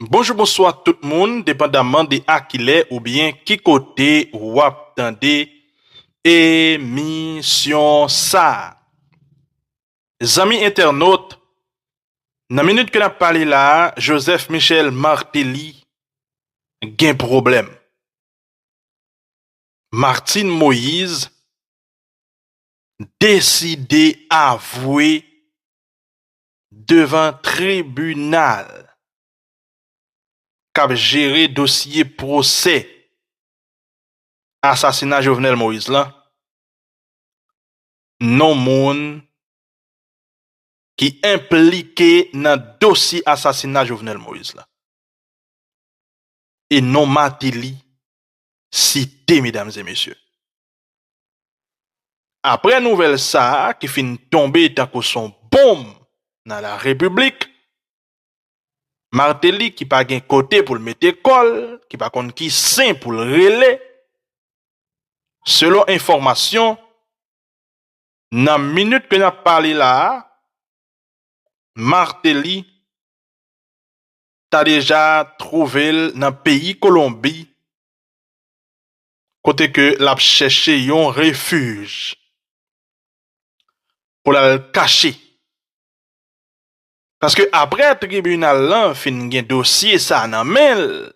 Bonjour, bonsoir tout le monde, dépendamment de à qui l'est ou bien qui côté ou attendez émission ça. Amis internautes, dans la minute que n'a parlé là, Joseph Michel Martelly gen problème. Martine Moïse décidé avouer devant tribunal qu'a géré dossier procès assassinat Jovenel Moïse là. Non moun qui impliqué dans le dossier assassinat Jovenel Moïse là. Et non Martelly cité, mesdames et messieurs. Après nouvelle ça, qui fin tomber tant que son bombe dans la République, Martelly qui pas gen côté pour le mettre école, qui pas contre qui sain pour le relais, selon information, dans minute que n'a parlé là, Martelly t'a déjà trouvé dans le pays Colombie, côté que l'a cherché un refuge pour la cacher. Parce que après tribunal là fin gen dossier ça nan men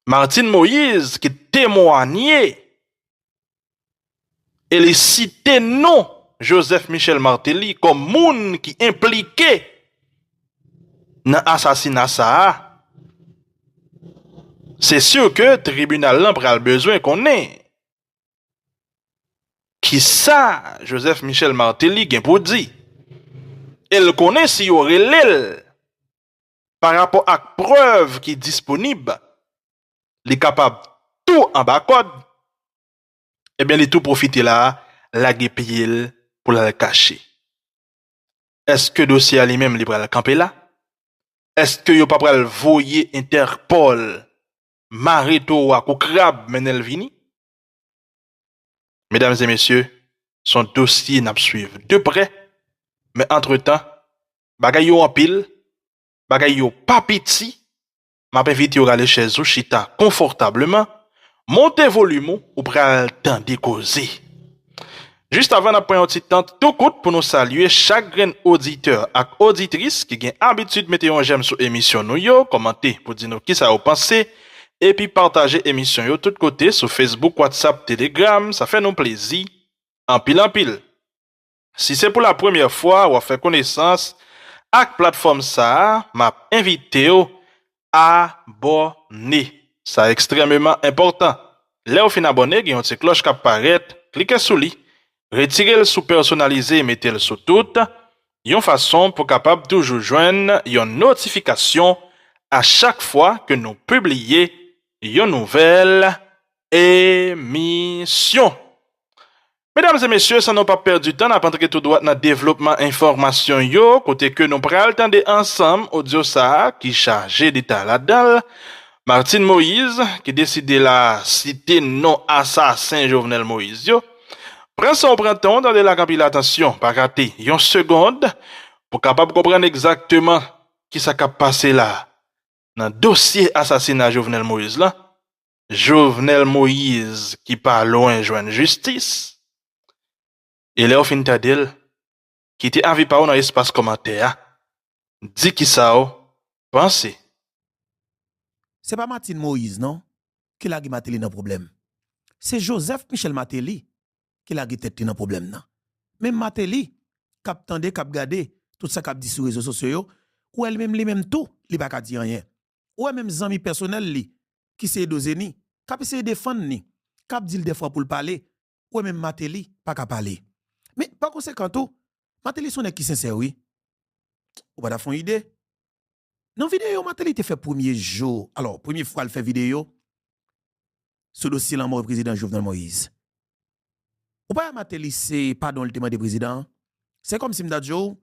Martine Moïse qui témoignait elle cité non Joseph Michel Martelly comme moun qui impliqué dans assassinat ça. C'est sûr que tribunal là pral besoin qu'on ait qui ça Joseph Michel Martelly gen pour dire. Elle connaît si y aurait l'elle par rapport à preuve qui est disponible, il est capable tout en bas code, eh bien, il tout profiter là, la payer pour la cacher. Est-ce que le dossier à lui-même, il va le camper là? Est-ce que il pas le voyer Interpol, Marito ou Crab menel vini? Mesdames et messieurs, son dossier n'a suivre de près, mais entre-temps, bagay yo en pile, bagay yo pas petit, m'a invité à aller chez Zushita confortablement, monter volume ou pral temps de causer. Juste avant d'apprendre un petit temps tout court pour nous saluer chaque grain auditeur et auditrice qui a l'habitude de mettre un j'aime sur l'émission nous yo, commenter pour dire nous qui ça vous pensez et puis partager l'émission yo tout côté sur Facebook, WhatsApp, Telegram, ça fait nous plaisir en pile en pile. Si c'est pour la première fois ou à faire connaissance avec plateforme ça, m'a invité à abonner. Ça extrêmement important. Là, au fin abonné, il y a une petite cloche qui apparaît, cliquez sur lui, retirez le sous personnalisé et mettez le sous tout. Il y a une façon pour capable toujours joindre une notification à chaque fois que nous publions une nouvelle émission. Mesdames et messieurs, ça n'a pas perdu de temps, n'a pas entré tout droit dans le développement information yo, côté que nous pral tendre ensemble audio ça qui chargé d'état là-dedans. Martine Moïse, qui décide la citer non assassin Jovenel Moïse yo. Prends son printemps dans la campille attention, pas rater une seconde pour capable comprendre exactement qui ça cap passé là dans dossier assassinat Jovenel Moïse là. Jovenel Moïse qui pas loin joindre justice. Et là, au fin de qui était envie par dans l'espace commentaire, dit qui ça ou, pensez. C'est pas Martine Moïse, non, qui l'a Martelly dans problème. C'est Joseph Michel Martelly qui l'a tête dans problème. Non. Même Martelly, cap tande, cap gade, tout ça cap dit sur les réseaux sociaux, ou elle-même, lui-même tout, il pas dire rien. Ou même amis personnel li, qui s'est dosé ni, cap essayer défendre ni, cap dit des fois pour le parler, ou même Martelly, pas qu'à parler. Mais par conséquent, tout, Martelly son qui sincère, oui. Ou pas d'avoir une idée? Dans la vidéo, Martelly te fait premier jour. Alors, première fois, elle fait vidéo sur le dossier de la mort du président Jovenel Moïse. Ou pas Martelly, c'est pardon le témoin du président. C'est comme si m'dadjo,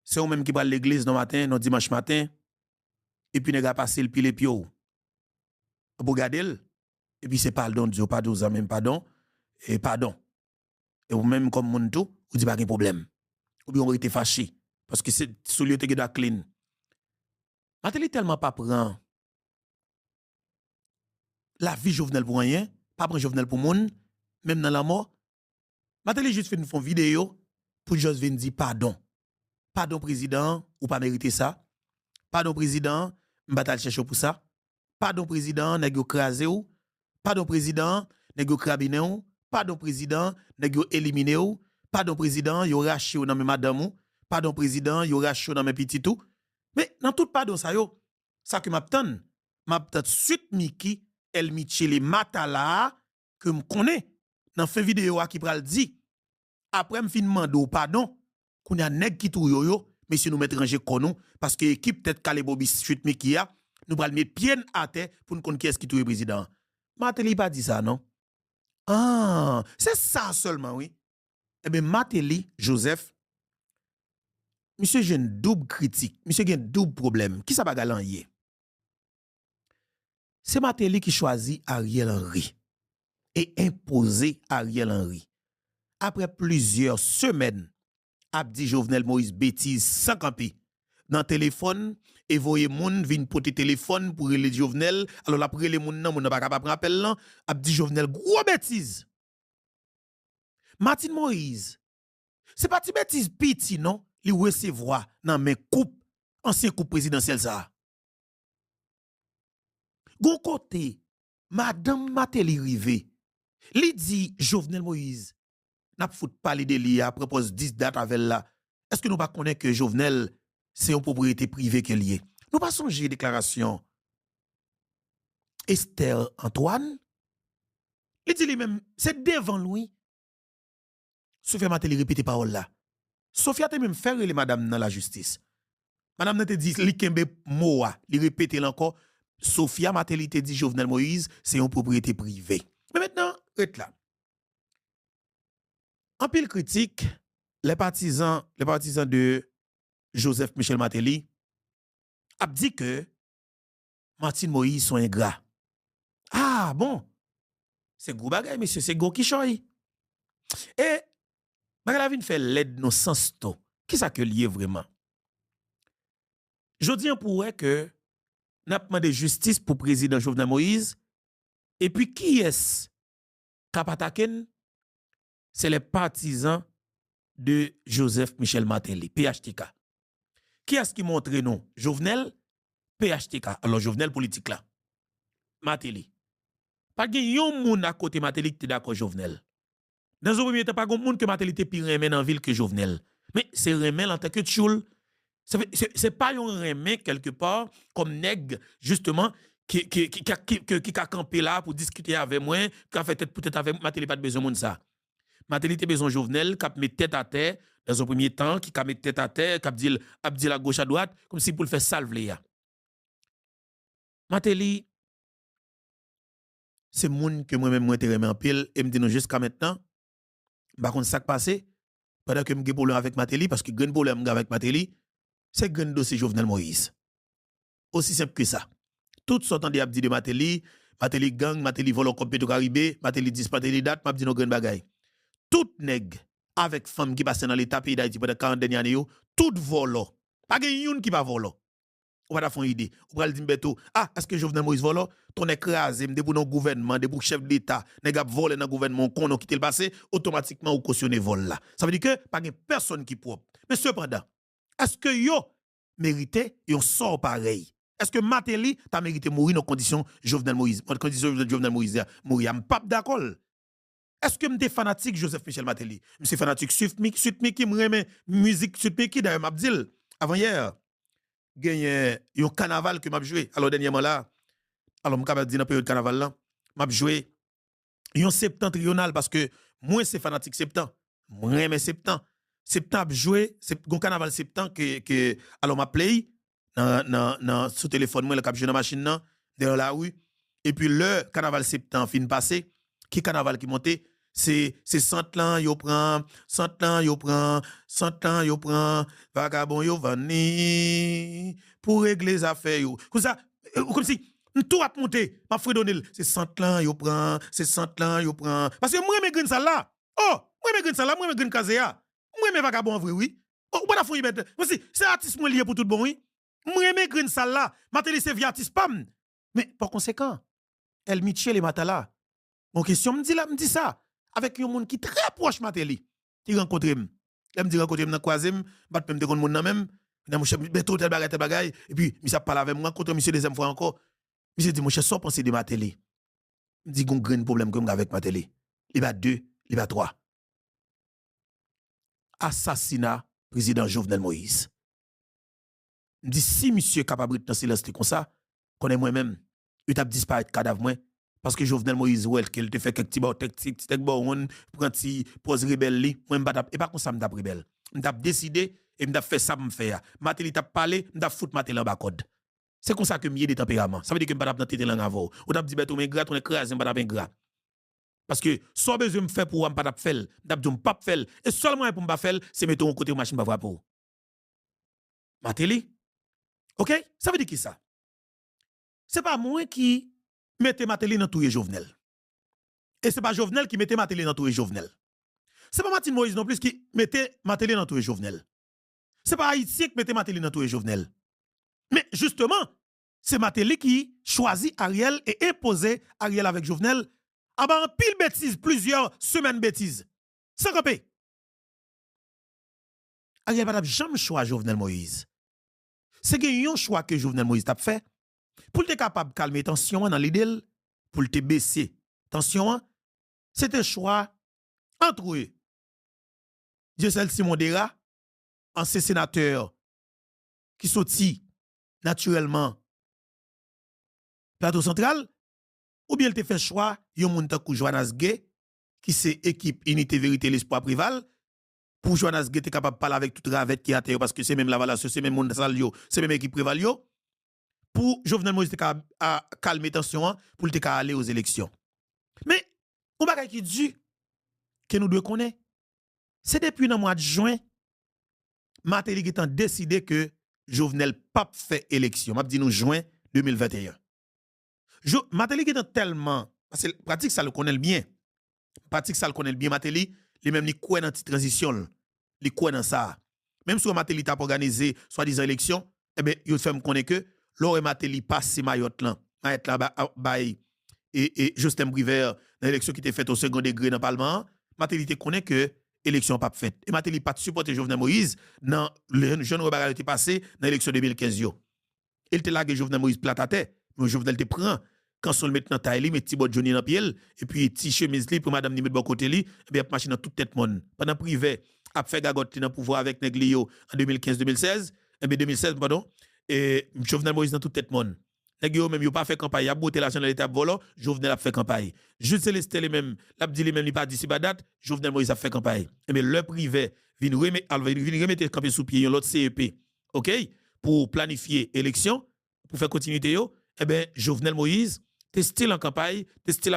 c'est ou même qui va à l'église dans matin, non dimanche matin, et puis nèg a passé le pile pio. Pour garder, et puis c'est pardon Dieu, pardon, même pardon, et pardon. Et ou même comme moun tout, ou dit pas de problème. Ou bien on été fâché parce que c'est sous lieu te doit clean. Matéli tellement pas prend la vie Jovenel pour rien, pas prend Jovenel pour moun, même dans la mort. Matéli juste fait une vidéo pour juste venir dire pardon. Pardon président, ou pas mérité ça. Pardon président, m'batal chercher pour ça. Pardon président, nèg yo krasé ou. Pardon président, nèg yo krabine ou. Pardon président, nèg yo éliminé ou. Pardon président, yo raché ou dans mes madame ou. Pardon président, yo raché ou dans mes petit ou. Mais dans tout pardon ça yo, ça que m'attend suite Miki, El Michele Matala que me connaît dans fin vidéo qui pral dit après me fin mando pardon qu'on a nèg qui tou yo mais si nous mettre ranger konou parce que équipe tête calé Bobby suite Miki a nous pral mettre pied à terre pour nous connaître qui est qui tou président. Matéli pas dit ça non. Ah, c'est ça seulement oui. Eh bien Matéli Joseph monsieur j'ai une double critique, monsieur j'ai un double problème. Qui ça va galan yé? C'est Matéli qui choisit Ariel Henry et imposer Ariel Henry. Après plusieurs semaines, Abdi Jovenel Moïse bêtise sans camper. Dans le téléphone, et voyez moun vin pote téléphone pour les Jovenel. Alors après les moun nan moun pas capable appel là, Abdi Jovenel gros bêtise. Martin Moïse, c'est pas ti bêtise petit non, li recevoir dans mes coupe ancien coupe présidentiel ça. Gon côté, Madame Matéli rivé, li dit Jovenel Moïse, n'a pas parler de li à propos 10 dates avec là. Est-ce que nous pas connaître que Jovenel c'est une propriété privée qu'il y est? Nous pas songer déclaration Esther Antoine. Il dit lui-même, c'est devant lui. Sophia Matéli répété parole là. Sophia te même faire les madame dans la justice. Madame te dit li kembe moa, li répété encore. Sophia Matéli te dit Jovenel Moïse, c'est une propriété privée. Mais maintenant, rete là. En pile critique, les partisans de Joseph Michel Matéli a dit que Martin Moïse sont ingrats. Ah bon, c'est gros bagay, monsieur, c'est gros qui choy. Et, bagay la vin fait l'aide nos sens to. Qui ça que lié vraiment? Je dis pour que n'a pas de justice pour président Jovenel Moïse. Et puis qui est-ce k'ap attaquer? C'est les partisans de Joseph Michel Matéli, PHTK. Qui est-ce qui montre nous? Jovenel, PHTK. Alors Jovenel politique là. Matéli. Pas gen yon moun à côté Matéli qui est d'accord Jovenel. Dans un premier temps, pas gen moun que Matéli te pire remen en ville que Jovenel. Mais c'est remen en tant que tchoul. C'est pas yon remen quelque part comme nèg justement qui a campé là pour discuter avec moi, qui a fait peut-être avec Matéli pas de besoin moun ça. Matéli te besoin Jovenel qui a mis tête à terre dans un premier temps, qui a mis tête à terre, qui a dit à gauche à droite comme si pour le faire salver ya. Matéli c'est moun que moi-même moi te remen en pile et me dit non jusqu'à maintenant par contre ça qui passé pendant que me gen problème avec Matéli parce que gen problème avec Matéli c'est gen dossier Jovenel Moïse. Aussi simple que ça. Tout sortant de Abdi de Matéli, Matéli gang, Matéli vole comme Petro Caribé, Matéli dis Matéli date, m'a dit no gen bagay. Tout nèg avec femme qui passe dans l'état pays d'Haïti pendant 40 dernières années, tout volo. Pas gen yon qui pas volo. On va faire une idée. On va dire beto, ah, est-ce que Jovenel Moïse volo? Ton écrasé, m'de pour nos gouvernement, de pour chef de l'État, nèg ap volé dans gouvernement qu'on a quitté le passé, automatiquement ou cautionner vol là. Ça veut dire que pas gen personne qui propre. Mais cependant, est-ce que yo mérité yon sort pareil? Est-ce que Matéli t'a mérité mourir dans condition Jovenel Moïse? Dans condition Jovenel Moïse mourir, am pas d'accord. Est-ce que m'te fanatique Joseph Michel Matéli? M'se fanatique suite Miki m'aime musique suite Miki d'ailleurs m'a dit avant hier. Gagné un carnaval que m'a joué. Alors dernièrement là, alors m'capable dire dans période carnaval là, m'a joué un septentrional parce que moi c'est fanatique septembre. Moi aime septembre. Septembre joué, c'est un carnaval septembre que alors m'a play dans sous téléphone moi le cap joué dans machine là dans la rue et puis le carnaval septembre fin passé, qui carnaval qui monté c'est 100 ans yo prend 100 ans yo prend 100 ans yo prend vagabond yo vani pour régler les affaires yo comme si tout a monté m'a fait donner c'est 100 ans yo prend c'est 100 ans yo prend parce que moi me grine ça là moi me grine ça là moi me grine kazea moi me vagabond vrai oui bon la fouille bête voici c'est artiste moi lié pour tout bon oui M'reme green salle là, Mateli c'est via spam. Mais par conséquent, El Michel et Matala. Mon question me dit là, me dit ça avec un monde qui très proche Mateli. Qui rencontre m. Elle me dit rencontre m dans croisé m, bat même de kon monde nan même. Dans mon chef beto tel bagay et puis monsieur parle avec moi rencontre monsieur deuxième fois encore. Monsieur dit mon cher sans penser de Mateli. Me dit gon grand problème que avec Mateli. Il va 2, il va 3. Assassinat président Jovenel Moïse. Me dit si monsieur capable de silence comme ça, connais moi-même, il t'a disparaître cadavre moi parce que Jovenel Moïse ouais qu'il te fait quelques petits tic bon prend ti pose rebelle li, moi m'pa et pas comme ça m't'a rebelle. M't'a décidé et m't'a fait ça me faire. Matéli t'a parlé, m't'a foutre Matéli en bas code. C'est comme ça que m'y de tempérament. Ça veut dire que m'pa dans tête langue avant. Ou t'a dit beto men grat, on écrase m'pa pas grat. Parce que soit besoin me faire pour m'pa t'a faire, m't'a dit m'pa faire et seulement pour m'pa faire, c'est mettre un côté machine pas voir pour. Matéli. OK? Ça veut dire qui ça? C'est pas moi qui mette Matéli dans tout les Jovenel. Et c'est pas Jovenel qui mette Matéli dans tout les Jovenel. C'est pas Martin Moïse non plus qui mette Matéli dans tout les Jovenel. C'est pas Haïtien qui mette Matéli dans tout les Jovenel. Mais justement, c'est Matéli qui choisit Ariel et imposé Ariel avec Jovenel. Avant un pile bêtise, plusieurs semaines bêtises. Sans camper. Ariel n'a jamais choisi Jovenel Moïse. C'est un choix que Jovenel Moïse a fait. Pour être capable de calmer tension dans l'idée, pour te baisser tension, c'est un choix entre eux. Dieu Simon Dera, ancien sénateur qui sorti naturellement plateau central, ou bien il te fait choix, yon moun takou Jonas Gay, qui c'est équipe Unité Vérité l'Espoir Prival, pour Jonas Gay, te capable de parler avec toute ravette qui a terre, parce que c'est même la valation, c'est même moun salio, c'est même équipe Prival yo. Pour Jovenel Moïse à calmer tension pour te aller aux élections. Mais on bagay qui dit que nous devons connaître, c'est depuis le mois de juin, Matéli qui a décidé que Jovenel pas fait élection. M'a dit nous juin 2021. Matéli qui est tellement parce que pratique ça le connaît bien. Pratique ça le connaît bien Matéli, les même li quoi dans petite transition, li quoi dans ça. Même si Matéli t'a organisé soi-disant élection, eh ben il fait me connaître que Laure Matéli passe Mayotte là, Mayotte là bail et Justin Briver dans l'élection qui était faite au second degré dans le Parlement, Matéli te connaît que élection pas faite. Et Matéli pas supporter Jovenel Moïse dans le jeune rebagarre qui passé dans l'élection 2015 yo. Il te lague Jovenel Moïse plat à terre, mais Jovenel te prend quand son met dans taille li, met petit bot Johnny dans pied et puis petit chemise li pour madame ni met bon côté li, et bien machine dans toute tête monde. Pendant privé a fait gagotte dans pouvoir avec Neglio en 2015-2016, et bien 2016 pardon. Et Jovenel Moïse dans toute tête monde. Nèg yo même yo pas fait campagne, y a bouté l'argent dans l'état volant, Jovenel a fait campagne. Jules Célestin les même, l'a dit les même, il pas dit si date, Jovenel Moïse a fait campagne. Et mais le privé vient remettre campagne sous pied l'autre CEP. OK? Pour planifier élection, pour faire continuité yo, eh ben Jovenel Moïse t'es style en campagne, t'es style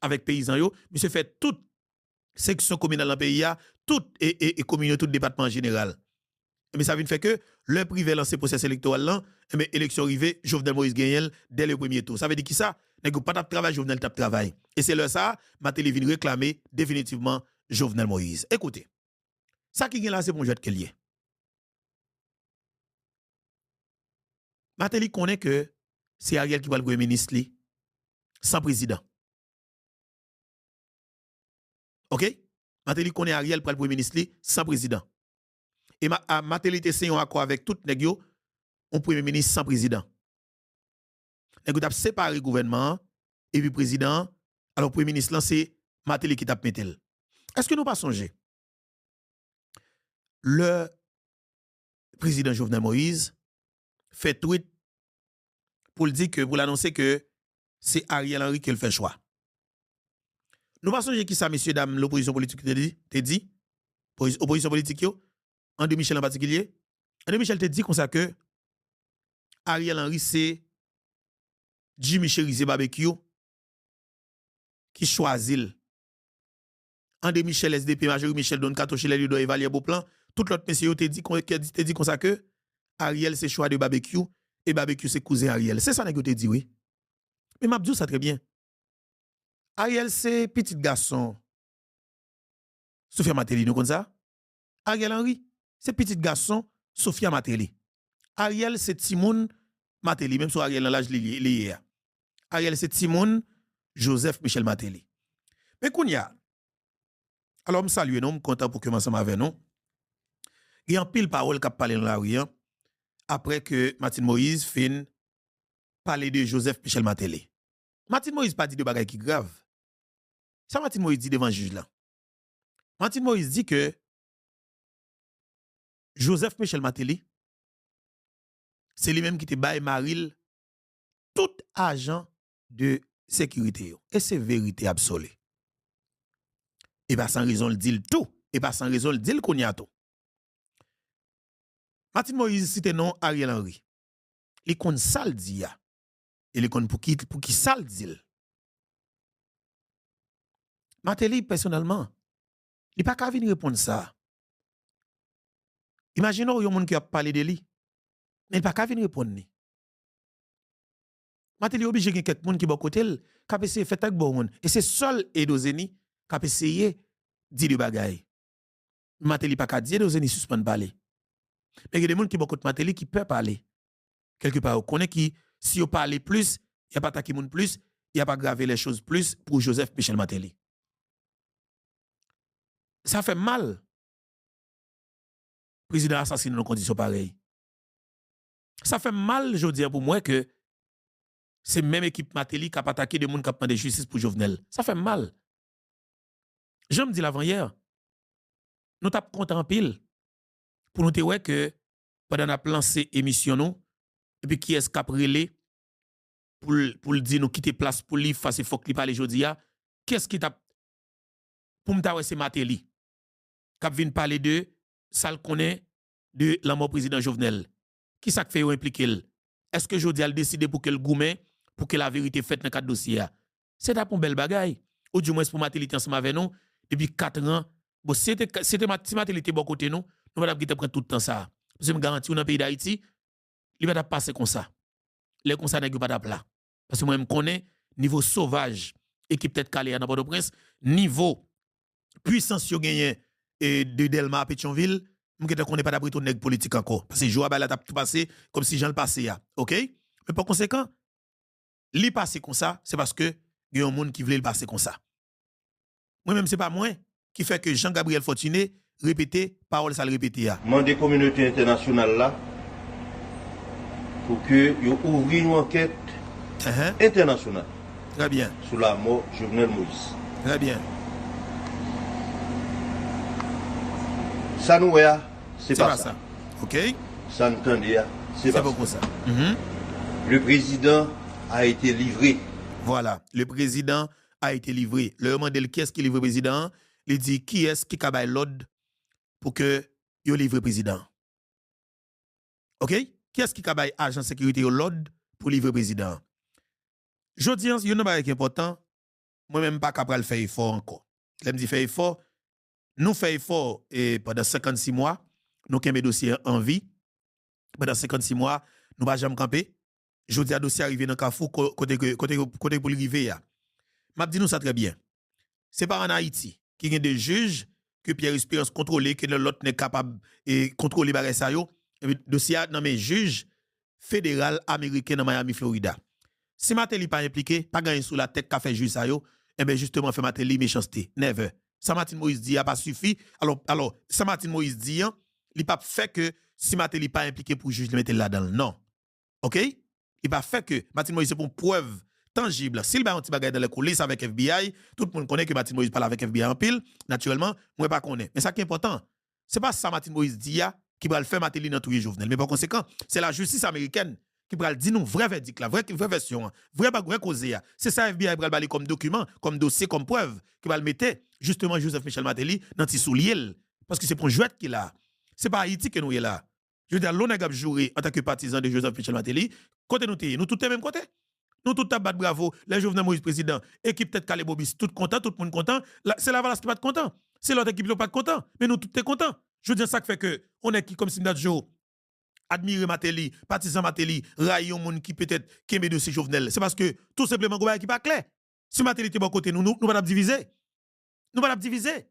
avec paysans yo, monsieur fait toute section communale dans le pays toute et communauté tout département en général. Mais ça vient faire que le privé lancé processus électoral là, mais élection arrivée, Jovenel Moïse gagne dès le premier tour. Ça veut dire qui ça? N'est pas de travail, Jovenel tape travail. Et c'est là ça, Matéli vient réclamer définitivement Jovenel Moïse. Écoutez, ça qui gagne là, c'est bon jeu de lié. Matéli connaît que c'est Ariel qui va le premier ministre sans président. OK? Matéli connaît Ariel pour le premier ministre sans président. Et Matéli était un accord avec tout nèg yo, un premier ministre sans président. Nèg yo t'a séparé le gouvernement et puis président, alors premier ministre là c'est Matéli qui t'a mettel. Est-ce que nous pas songer? Le président Jovenel Moïse fait tweet pour le dire que pour l'annoncer que c'est Ariel Henry qui le fait choix. Nous pas songer qui ça messieurs dames l'opposition politique te dit opposition politique yo André Michel en particulier. André Michel te dit comme ça que Ariel Henry c'est Jimmy Cherise Barbecue qui choisit. André Michel SDP Major Michel Don Katoche les doit évaluer beau plan. Tout l'autre monsieur te dit comme ça que Ariel c'est choix de Barbecue et Barbecue c'est cousin Ariel. C'est ça que te dit oui. Mais m'a dit ça très bien. Ariel c'est petit garçon. Sophia Matéli nous comme ça. Ariel Henry c'est petit garçon Sophia Matéli. Ariel c'est Timoun Matéli, même sur Ariel dans l'âge lié. Ariel c'est Timoun Joseph Michel Matéli. Mais Kounia, alors, je salue, nous, je suis content pour commencer avec nous. Il y a un pile parole qui a parlé dans la rue, après que Martine Moïse fin parler de Joseph Michel Matéli. Martine Moïse pas dit de bagaille qui grave. Ça Martine Moïse dit devant le juge là. Martine Moïse dit que Joseph Michel Matéli, c'est lui-même qui te baille Maril tout agent de sécurité. Et c'est vérité absolue. Et pas sans raison le dit tout. Et pas sans raison le dit qu'on y a tout. Martine Moïse cite non Ariel Henry. Il kon sal di ya. Et il kon pour qui sal dit. Matéli personnellement, il pas qu'à venir répondre ça. Imaginons yon moun qui a parlé de lui. Mais il pas qu'à venir répondre ni. Matéli obligé gen quelqu'un qui bon côté qui a essayé faire tak bon moun. Et c'est seul Edozeni qui a essayé di de bagay. Matéli pas qu'à dire Edozeni suspend parler. Mais il y a des gens qui bon côté Matéli qui peut parler. Quelque part, on connaît qui si on parle plus, il n'y a pas attaqué moun plus, il n'y a pas gravé les choses plus pour Joseph Michel Matéli. Ça fait mal. Président assassiné dans conditions pareilles. Ça fait mal, je dis pour moi, que c'est même équipe Matéli qui a attaqué des gens qui ont demandé justice pour Jovenel. Ça fait mal. Je me dis l'avant-hier, nous t'avons content en pile pour nous dire que pendant la lancé émission nous, et puis qui est-ce qui a relé pour dire nous quitter place pour lui face faut qu'il parle aujourd'hui, qu'est-ce qui t'a pour me dire c'est Matéli qui vient parler de ça le connaît de la mort président Jovenel. Qui ça fait impliquer? Est-ce que Jodi a décidé pour que le goumet, pour que la vérité faite dans le dossier? C'est un bel bagaille. Ou du moins pour Matéli ensemble avec nous depuis 4 ans. Bon, si Matéli était bon côté nous, nous allons prendre tout le temps ça. Parce que je garantis dans le pays d'Haïti, il va passer comme ça. Les comme ça n'est pas d'aplat. Parce que moi je connais niveau sauvage et qui peut-être calé à Port-au-Prince, niveau puissance yo gagné de Delma à Pétionville, je ne connais pas d'abri ton nègre politique encore. Parce que Joab a tout passé comme si Jean le passé. OK? Mais par conséquent, li passé comme ça, c'est parce que il y a un monde qui voulait le passer comme ça. Moi-même, ce n'est pas moi qui fait que Jean-Gabriel Fortuné répétait, parole ça le répétait. Mandé communauté internationale là pour que yo ouvri une enquête internationale. Très bien. Sur la mort de Jovenel Moïse. Très bien. Ça nous c'est pas ça. OK? Ça nous tendait, c'est pas ça. Le président a été livré. Voilà, le président a été livré. Le demandé qui est-ce qui livre le président, il dit qui est-ce qui a l'ordre pour que il livre le président. OK? Qui est-ce qui a agent de sécurité l'ordre pour livrer le président? Je dis, il y a un truc important, moi-même pas capable de faire effort encore. Je me dis faire effort, nous faisons effort et pendant 56 mois, nous avons un dossier en vie. Pendant 56 mois, nous ne jamais camper. Je dis à dossier arrivé dans le Carrefour, côté pour l'arrivée. Je dis nous ça très bien. Ce n'est pas en Haïti qui y a des juges que Pierre Espérance contrôle, que l'autre n'est capable de contrôler le dossier dans mes juges fédéral américain dans Miami, Florida. Si Matéli pas impliqué, pas gagné sous la tête qu'a fait juge ça yo, et bien justement fait Matéli méchanceté. Never. Ça Martin Moïse dit a pas suffi. Alors ça Martin Moïse dit il pas fait que si Matéli pas impliqué pour juge le mettre là-dedans. Non. OK? Il pas fait que Martin Moïse c'est pour preuve tangible. S'il va un petit bagage dans les coulisses avec FBI, tout le monde connaît que Martin Moïse parle avec FBI en pile. Naturellement, moi pas connais. Mais ça qui est important, c'est pas ça Martin Moïse dit qui va le faire Matéli dans tous les Jovenel. Mais par conséquent, c'est la justice américaine qui va le dire nous vrai verdict la vraie version, vrai cause. C'est ça FBI va le comme document, comme dossier, comme preuve qui va le mettre justement Joseph Michel Matéli dans ti souliel parce que c'est pour jouet qu'il a. C'est pas Haïti que nous est là. Je veux dire l'on a joué en tant que partisan de Joseph Michel Matéli, côté nous tous même côté. Nous tous battre bravo, les Jovenel Moïse président, équipe tête Calé Bobis, tout content, tout le monde content. C'est la Valace qui pas content. C'est l'autre équipe qui pas content, mais nous tous contents. Je veux dire ça qui fait que on est qui comme si nous admirer Matéli, partisan Matéli, rayon moun qui peut-être kembe de ces Jovenel. C'est parce que tout simplement gouvernement qui pas clair. Si Matéli était bon côté nous pas diviser. Nous pas diviser.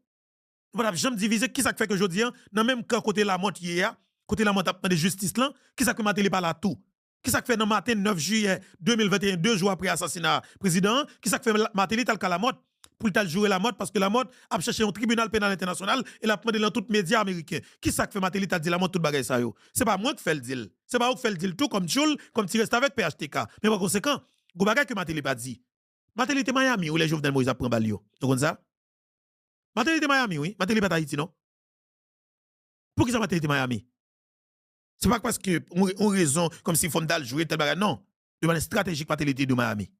Nous pas jamais diviser qui ça fait que jodi dans même camp côté la monte hier, côté la montagne de justice là, qui ça que Matéli pas là tout? Qui ça que fait dans matin 9 juillet 2021, 2 jours après assassinat président, qui ça que fait Matéli tal la mode pour tal jouer la mode parce que la mode a cherché un tribunal pénal international et l'a demandé dans tous les médias américains. Qui ça que fait Matéli tal dit la mode tout bagay ça yo? C'est pas moi qui fait le deal. C'est pas moi qui fait le deal tout comme Tchoul, comme tu restes avec PHTK. Mais par conséquent, go bagay que Matéli pas dit. Matéli était Miami où les Jovenel Moïse a pris balio. Vous comprenez ça? Matéli était Miami, oui. Matéli pas Haïti, non? Pour qui ça Matéli était Miami? C'est pas parce que on raison comme si Fondal jouer tel bagage, non. De manière stratégique, Matéli était de Miami.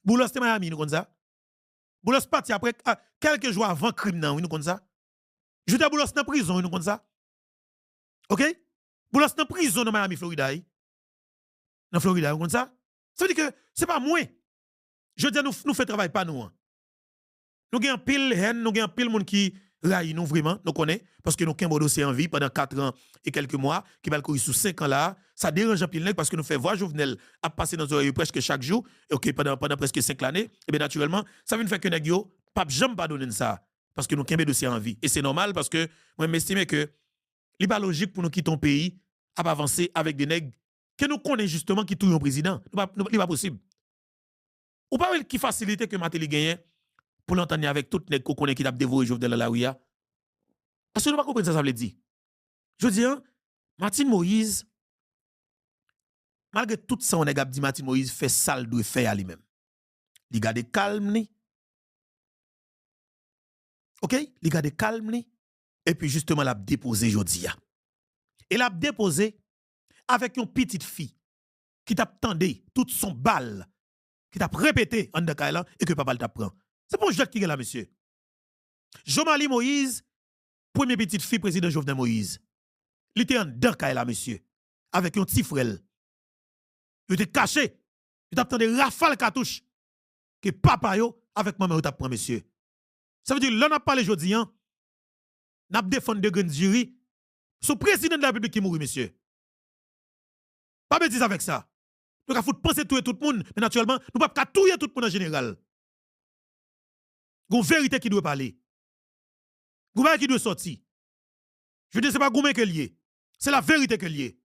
Boulos était Miami, nous connaissons ça? Boulos parti après, quelques jours avant le crime, oui, nous connaissons ça? Je dis Boulos dans prison, nous connaissons ça? OK? Boulos dans prison dans Miami, Florida. Dans Florida, vous connaissez ça? Ça veut dire que c'est pas moi. Je dis nous fait travail pas nous. Nous avons pile haine, nous avons pile monde qui raille nous vraiment, nous connaissons, parce que nous avons un dossier en vie pendant 4 ans et quelques mois, qui va courir sous 5 ans là. Ça dérange un pile parce que nous faisons voir Jovenel à passer dans nos oreilles presque chaque jour, et pendant presque 5 années, et bien naturellement, ça veut faire que nous n'avons pas jamais pas donner ça, parce que nous avons un dossier en vie. Et c'est normal parce que moi, j'estime que il n'est pas logique pour nous quitter ton pays à avancer avec des nègres que nous connaissons justement qui tuent un président. Ce n'est pas possible. Ou pas qui facilite que Matéli gagne pour l'entendre avec tout nèg qu'on connaît qui t'a dévoré Jovenel la ouya. Parce que nous pas comprendre ça veut dire. Je dis Martin Moïse malgré tout ça on a dit Martin Moïse fait ça le doit faire à lui-même. Il garde calme ni. OK? Il garde calme ni et puis justement l'a déposé jodi a. Et l'a déposé avec une petite fille qui t'a tendé toute son balle qui t'a répété en de là et que papa t'a prend. C'est pour Jacques qui est là, monsieur. Jean-Marie Moïse, première petite fille président Jovenel Moïse. Il était en dedans là, monsieur. Avec un petit frère. Il était caché. Il t'attendait rafale cartouche. Que papa yo, avec maman, t'a prend, monsieur. Ça veut dire, là, on a parlé aujourd'hui, on a défendu de grand jury. Sous président de la République qui mourut, monsieur. Pas bêtise avec ça. Nous avons penser tout le monde, mais naturellement, nous ne pouvons pas tout le monde en général. Il y a une vérité qui doit parler. Il y a une qui doit sortir. Je veux dire, ce n'est pas Goumen qui est lié. C'est la vérité qui est liée.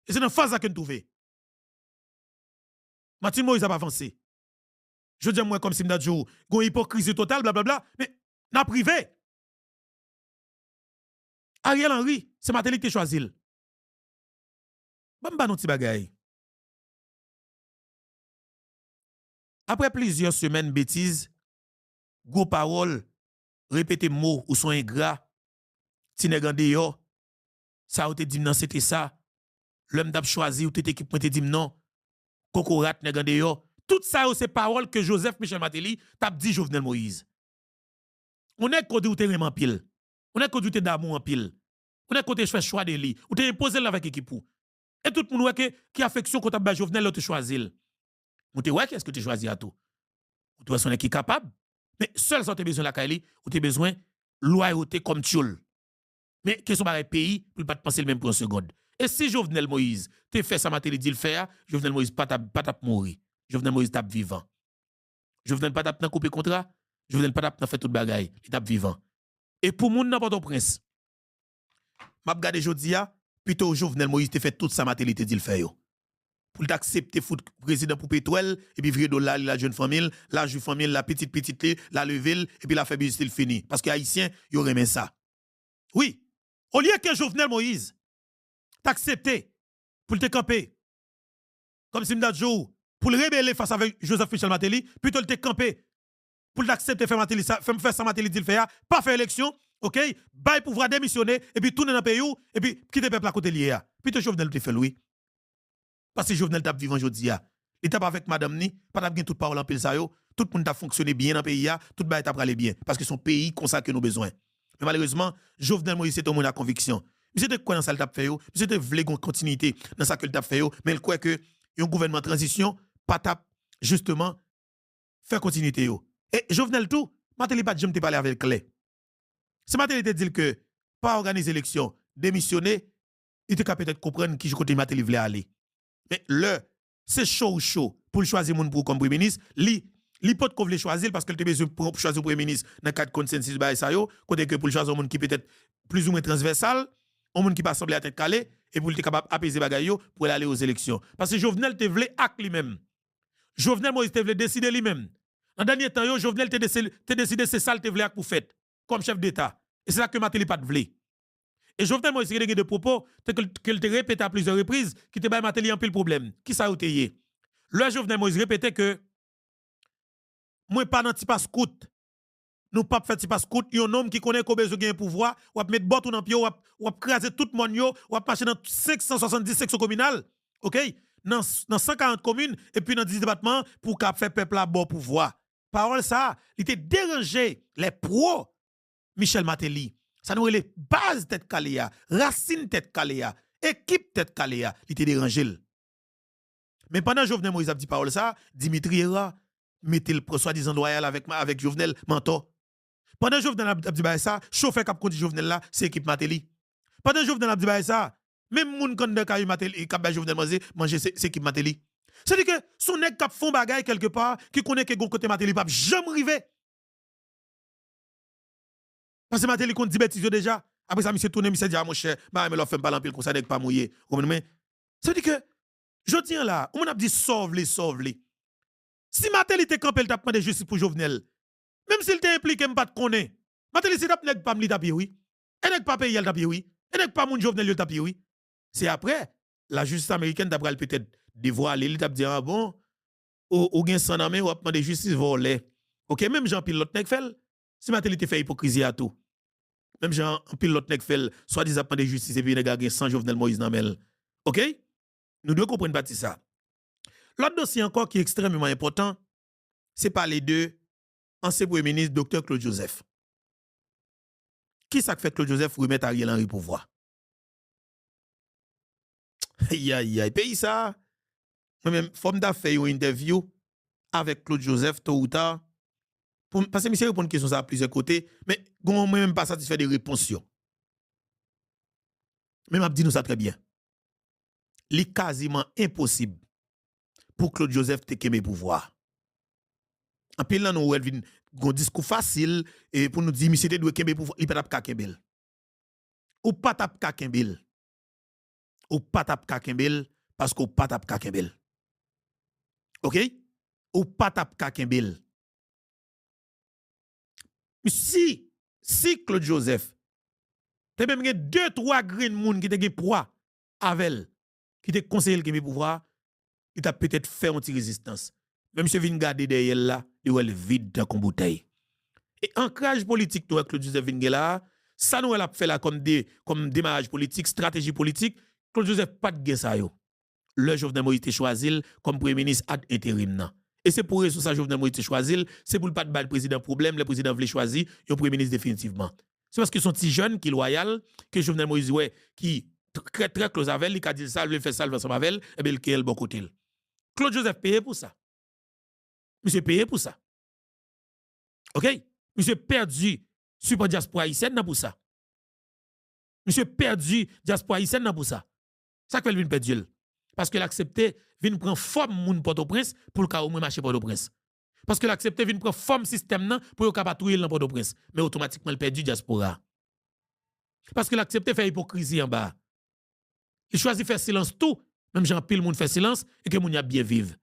Et c'est dans la phase que nous trouvons. Martin Moïse a pas avancé. Je veux dire, moi, comme si je disais, il y a une hypocrisie totale, blablabla, mais n'a privé. Ariel Henry, c'est Matéli qui a choisi. Bon, bah, non, petit bagay. Après plusieurs semaines bêtises, gros paroles, répéter mots ou sont ingrats, ti nèg en dehors, ça ou te dit non c'était ça, l'homme d'ap choisi ou te équipe te dit non, cocorat nèg en dehors, tout ça c'est paroles que Joseph Michel Matéli t'a dit Jovenel Moïse. On est côté ou te vraiment pile, on est côté ou te d'amour en pile, on est côté fait choix de lui, ou te imposer avec équipe ou. Et tout le monde ouais que qui affection quand t'as Jovenel te choisir. Ou te ouais qu'est-ce que tu choisis à tout? Ou tu son qui capable? Mais seul ça tu besoin la Kaili, ou tu besoin loyauté comme tchoul. Mais question par pays pour pas penser le même pour une seconde. Et si Jovenel Moïse te fait ça Matéli dit le faire, Jovenel Moïse pas t'a mourir. Jovenel Moïse t'a vivant. Jovenel pas t'a couper contrat, Jovenel pas t'a fait toute bagaille, il t'a vivant. Et pour moun nan Port-au-Prince, m'a regardé jodi a, plutôt Jovenel Moïse te fait tout ça Matéli te dit le faire yo. Pour t'accepter foot président pour pétrole et puis virer dollar la jeune famille, la jeune famille, la petite la level et puis la fait business fini parce que haïtien yo remet ça. Oui, au lieu que Jovenel Moïse t'accepter pour te camper comme si m'dadjou pour le rebeller face avec Joseph Michel Matéli, plutôt te camper pour t'accepter faire Matéli ça, faire ça Matéli dit faire, pas faire élection, OK? Bail pouvoir démissionner et puis tourner dans le pays et puis quitter peuple à côté lié. Plutôt Jovenel te fait oui. Parce que Jovenel t'a vivant jodi a. Il t'a pas avec madame ni, pas t'a gen toute parole en pile ça yo, tout le monde t'a fonctionné bien dans le pays a, tout bail t'a aller bien parce que son pays comme ça que nous besoin. Mais malheureusement, Jovenel Moïse c'est un monde à conviction. Monsieur te quoi dans ça t'a fait yo, monsieur te vle gon continuité dans ça que t'a fait yo, mais il croit que un gouvernement transition pas t'a justement faire continuité yo. Et Jovenel tout, Matéli pas jamais te parler avec Claire. Si Matéli te dit que pas organiser élection, démissionner, il te peut-être comprendre qui côté Matéli voulait aller. Mais c'est chaud pour choisir mon pour comme premier ministre, li peut qu'on veut choisir parce que te besoin pour choisir premier ministre dans cadre consensus ba ça yo, côté que pour choisir monde qui peut-être plus ou moins transversal on monde qui pas semblé à tête calée et pour être capable apaiser bagay yo pour aller aux élections. Parce que Jovenel te voulait acte lui-même. Jovenel Moïse te voulait décider lui-même. En dernier temps, Jovenel te décidé c'est ça le te voulait pour faire comme chef d'État. Et c'est ça que Matéli pas de voulait. Et Jovenel Moïse a des propos que te répété à plusieurs reprises qui te baille Matéli en pile problème. Qui ça ou te yé? Le Jovenel Moïse répétait que moi pas dans tipa scout. Nous pas faire tipa scout, un homme qui connaît qu'on besoin de pouvoir, ou mettre bot dans pied, ou craser tout le monde yo, ou marcher dans 570 sections communales. OK? Dans 140 communes et puis dans 10 départements pour qu'a faire peuple là bon pouvoir. Parole ça, il était dérangé les pros Michel Matéli. Ça nous les bases tête Kaléa, racine tête Kaléa, équipe tête Kaléa, il était dérangé. Mais pendant Jovenel Moïse a dit parole ça, Dimitri Era mettez le soi-disant loyal avec Jovenel mentor. Pendant Jovenel a dit ça, chauffeur qui conduit Jovenel là, c'est équipe Matéli. Pendant Jovenel a dit ça, même moun kon de kay Matéli, k'ap Jovenel manger c'est équipe Matéli. C'est-à-dire que son nèg k'ap font bagay quelque part qui connaît que gon côté Matéli pas jamais rivé. Parce que Matéli compte 10 bêtises déjà. Après ça monsieur tourner monsieur dit ah mon cher, bah mais l'offre fait pas l'empile comme ça nèg pas mouillé. C'est-à-dire que je tiens là, on a dit sauve les. Si Matéli te campé, il t'a demandé justice pour Jovenel. Même s'il t'est impliqué, je pas te connaît. Matéli, si t'as pas m'li tapé, oui. Et n'est pas payé, il tapé, oui. Et n'est pas mon Jovenel, il tapé, oui. C'est après, la justice américaine t'a peut-être dévoilé, il t'a dit, ah bon, ou gen sans amé, ou a demandé justice volée. Ok, même Jean-Pile l'autre nèg fait, si Matéli te fait hypocrisie à tout. Même Jean-Pile l'autre nèg fait, soit disant demandé justice et puis nèg gen sans Jovenel Moïse Namel. Ok? Nous devons comprendre pas ça. L'autre dossier encore qui est extrêmement important, c'est parler de ancien Premier ministre Dr. Claude Joseph. Qui ça fait Claude Joseph remettre Ariel Henry au pouvoir? Aïe, pays ça. Moi-même, faut me faire une interview avec Claude Joseph tôt ou tard. Parce que monsieur répond une question ça à plusieurs côtés, mais on même pas satisfait des réponses. Mais m'a dit nous ça très bien. Il est quasiment impossible pour Claude Joseph te kembe pouvoir. En pile là nous vinn un discours facile et pour nous dire monsieur te doit kembe pouvoir, il pas tap kembel. Ou pas tap kembel. Ou pas tap kembel parce que pas tap kembel. OK? Ou pas tap kembel. Si Claude Joseph te même gen 2-3 green moun qui te gen poids avec qui te conseille le pouvoir, il t'a peut-être fait une petite résistance. Même si vinn garder derrière là, il est vide dans une bouteille. Et ancrage politique toi Claude Joseph vinn là, ça nous a fait là comme démarrage politique, stratégie politique, Claude Joseph pas de gain ça yo. Le Jovenel Moïse choisi comme premier ministre ad intérim nan. Et c'est pour ça que Jovenel Moïse choisi, c'est pour pas de le président problème, le président voulait choisir le premier ministre définitivement. C'est parce que son petit jeune qui est loyal, que Jovenel Moïse qui très très close avec lui, qui a dit ça, il fait ça, il va ensemble avec elle, et bien il est bon côté. Claude Joseph payé pour ça. Monsieur payé pour ça. OK? Monsieur perdu support diaspora haïtienne pour ça. Monsieur perdu diaspora haïtienne pour ça. Ça que vient perdu. Parce que l'accepter vient prendre forme moun Port-au-Prince pour le cas où marché Port-au-Prince. Parce que l'accepter vient prendre forme système nan pour le cas patrouiller dans Port-au-Prince, mais automatiquement il perdu diaspora. Parce que l'accepter fait hypocrisie en bas. Il choisit faire silence tout, même Jean pile moun fait silence et que moun y a bien vivre.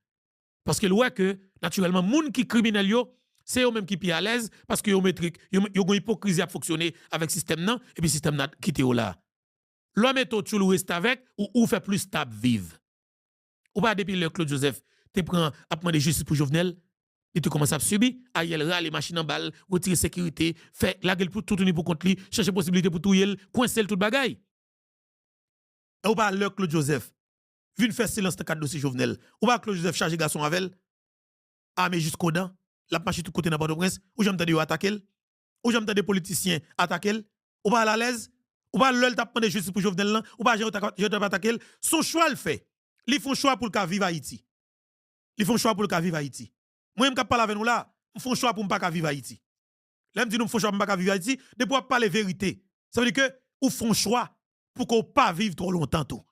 Parce que voit que naturellement moun qui criminel yo, c'est eux même qui pi à l'aise parce que yo métrique, yo gon hypocrisie à fonctionner avec système nan et puis système nan quitte là. L'homme est tout le reste avec ou fait plus stable vivre. Ou pas depuis le Claude Joseph te prend à demander justice pour Jovenel, il te commence à subir, Ariel râle les machines en balle, retirer sécurité, fait la gueule pour tout tenir pour contre lui, chercher possibilité pour tout yel, coincer tout bagaille. Ou pas le Claude Joseph vient faire silence dans cadre dossier Jovenel. Ou pas Claude Joseph chargé garçon avec armé jusqu'au dents, la marche tout côté dans Port-au-Prince, ou j'aime t'entendre attaquer, ou j'aime des politiciens attaquer, ou pas à l'aise, ou pas le t'a demandé justice pour Jovenel là, ou pas je attaquer, son choix le fait. Ils font choix pour le vivre Haïti. Ils font choix pour le vivre Haïti. Moi, je ne parle avec nous là, ils font choix pour ne pas vivre Haïti. Là, je dis nous font choix pour ne pas vivre Haïti, de pouvoir parler vérité. Ça veut dire que ils font choix pour qu'on ne pas vivre trop longtemps tout.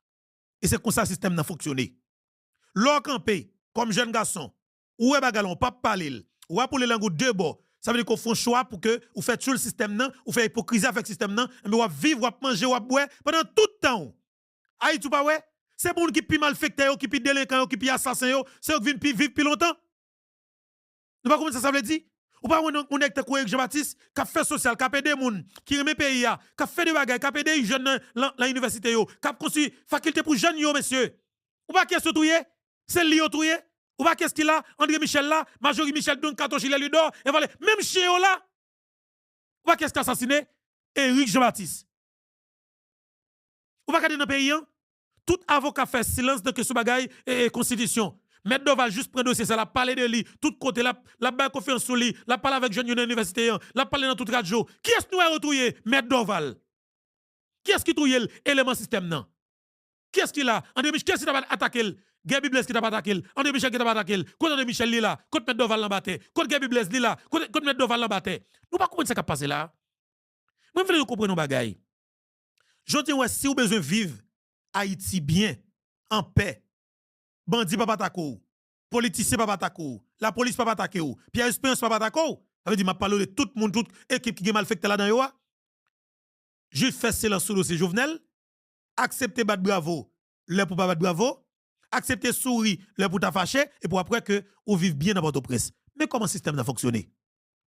Et c'est comme ça le système n'a fonctionné. L'or campé, comme jeune garçon, ou est bagalon, pas parler, ou pour les langues de bords, Ça veut dire qu'on fait un choix pour que vous faites tout le système, nan, vous faites hypocrisie avec le système, nan, mais vous vivre, vous manger, vous boire pendant tout le temps. Aïe, tu pas ouais? C'est pour qui pi malfecté, qui pi délinquant, qui pi assassin, c'est eux qui viennent vivre plus longtemps. Nous pas comment ça veut dire? Ou pas on est avec Jean-Baptiste, qui a fait social, qui a aidé des gens, qui remet pays, qui a fait des bagages, qui a aidé des jeunes dans l'université, qui a construit faculté pour jeunes, monsieur. Ou pas qu'est-ce que tu es? C'est lui qui est? Ou pas qu'est-ce qu'il a? André Michel là, Majorie Michel donne 14 il lui dort, et voilà, même chien là. Ou pas qu'est-ce qui a assassiné? Éric Jean-Baptiste. Ou pas qu'à dans le pays, hein? Tout avocat fait silence de que ce bagaille et constitution. Maître Doval juste prend dossier, ça la parler de lui, tout côté, la balle confiance sur lui, la parle avec jeune université, la parle dans toute radio. Qui est-ce qui nous a retrouvé? Maître Doval. Qui est-ce qui trouve l'élément système non? Qui est-ce qui là? André Michel, qui est-ce qui t'a attaqué? Gabi Blaise qui t'a attaqué? André Michel qui t'a attaqué? Quand André Michel li là, quand Maître Doval l'a battu, quand Gabi Blaise li là, quand Maître Doval l'a battu. Nous pas comprendre ça qui a passé là. Moi je veux comprendre nos bagailles. Je dis ouais, si vous besoin vivre Haïti bien, en paix, bandit pas attaquer, politicien pas attaquer, la police pas attaquer, Pierre Espérance pas attaquer. Ça veut dire m'a parlé de tout le monde, toute équipe qui est malfectée là-dedans yo. Juge fait silence sur le dossier Jovenel, accepter battre bravo, le pour pas battre bravo, accepter sourire, le pour ta fâché et pour après que on vive bien dans votre presse. Mais comment le système a fonctionné?